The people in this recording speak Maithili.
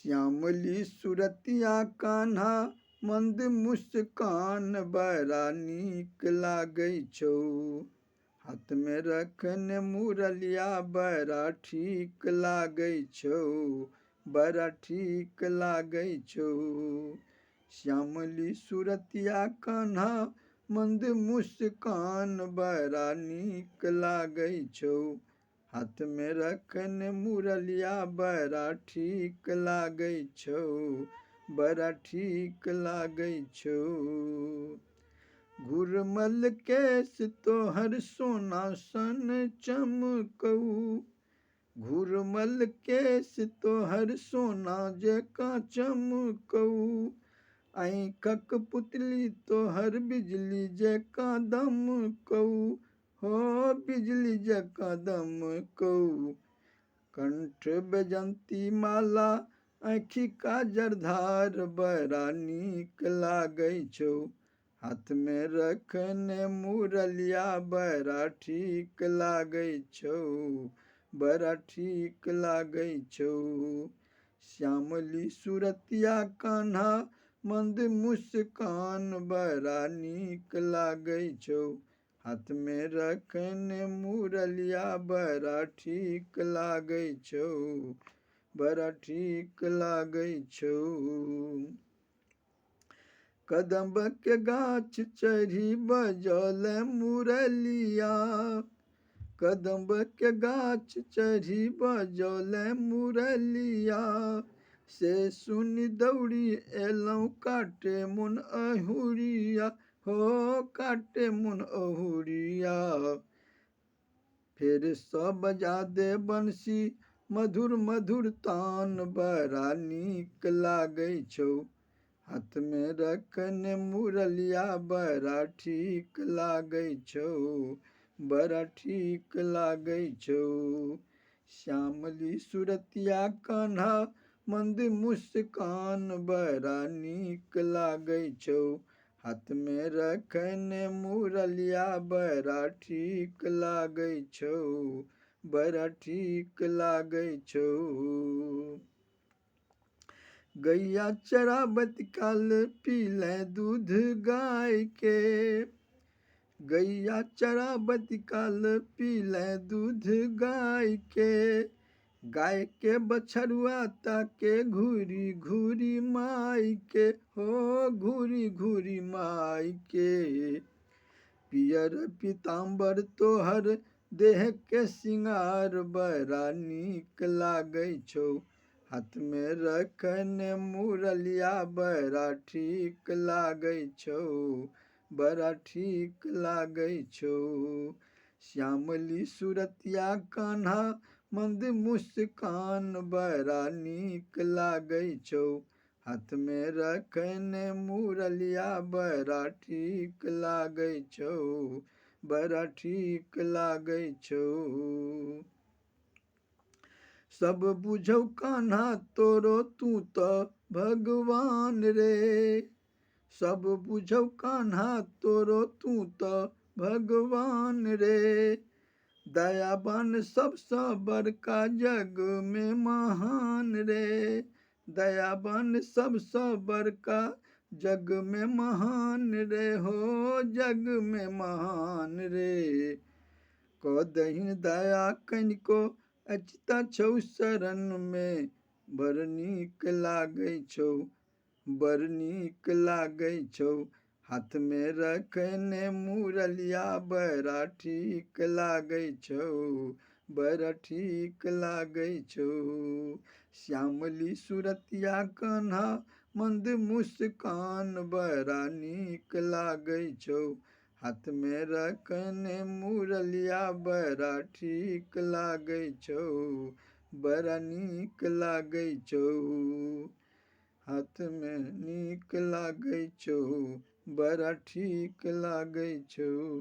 श्यामली सुरतिया कान्हा मंद मुस्कान बड़ा नीक लागै छौ। हाथ में रखने मुरलिया बड़ा ठीक लागै छौ, बड़ा ठीक लागै छौ। श्यामली सुरतिया कान्हा मंद मुस्कान बड़ा नीक लागै छौ। हाथ में रखने मुरलिया बड़ा ठीक लागै छौ, बड़ा ठीक लागै छौ। घुरमल केश तोहर सोना सन चमकौ, घुरमल केश तोहर सोना जकाँ चमकौ। आँखिक पुतली तोहर बिजली जकाँ दमकौ, हो बिजली जकाँ दमकौ। कंठ बैजंती माला आँखि काजर धार बड़ा नीक लागै छौ। हाथ में रखने मुरलिया बड़ा ठीक लागै छौ, बड़ा ठीक लागै छौ। श्यामली सुरतिया कान्हा मंद मुस्कान बड़ा नीक लागै छौ। हाथ में रखने मुरलिया बड़ा ठीक लागै छौ, बड़ा ठीक लागै छौ। कदम्ब के गाछ चढ़ी बजौले मुरलिया, कदम्ब के गाछ चढ़ी बजौले मुरलिया। से सुनि दौड़ी एलौं काटे मोन अहुरिया, हो काटे मोन अहुरिया। फेर सँ बजा दे बंसी मधुर मधुर तान बड़ा नीक लागै छौ। हाथ में रखने मुरलिया बड़ा ठीक लागै छौ, बड़ा ठीक लागै छौ। श्यामली सुरतिया कान्हा मंद मुस्कान बड़ा नीक लागै छौ। हाथ में रखने मुरलिया बड़ा ठीक लागै छौ, बड़ा ठीक लागै छौ। गैया चराबत काल पीले दूध गाय के, गैया चराबत काल पीले दूध गाय के। गाय के बछरुआ ताके घूरी घूरी माई के, हो घूरी घूरी माई के। पियर पीताम्बर तोहर देह के सिंगार बड़ा नीक लागै छौ। हाथ में रखने मुरलिया बड़ा ठीक लागै छौ, बड़ा ठीक लागै छौ। श्यामली सुरतिया कान्हा मंद मुस्कान बड़ा नीक लागै छौ। हाथ में रखने मुरलिया बड़ा ठीक लागै छौ, बड़ा ठीक लागै छौ। सब बुझौ कान्हा तोरो तू तो भगवान रे, सब बुझौ कान्हा तोरो तू तो भगवान रे। दयावान सबसे बड़का जग में महान रे, दयावान सबसे बड़का जग में महान रे, हो जग में महान रे। कदहिन दया कनिको अचिता छौ शरण में, बड़ नीक लागै छौ, बड़ नीक लागै छौ। हाथ में रखने मुरलिया बड़ा ठीक लागै छौ, बड़ा ठीक लागै छौ। श्यामली सुरतिया कान्हा मंद मुस्कान बड़ा नीक लागै छौ। हाथ में रखने मुरलिया बड़ा ठीक लागै छौ, बड़ा नीक लागै छौ। हाथ में नीक लागै छौ, बड़ा ठीक लागै छौ।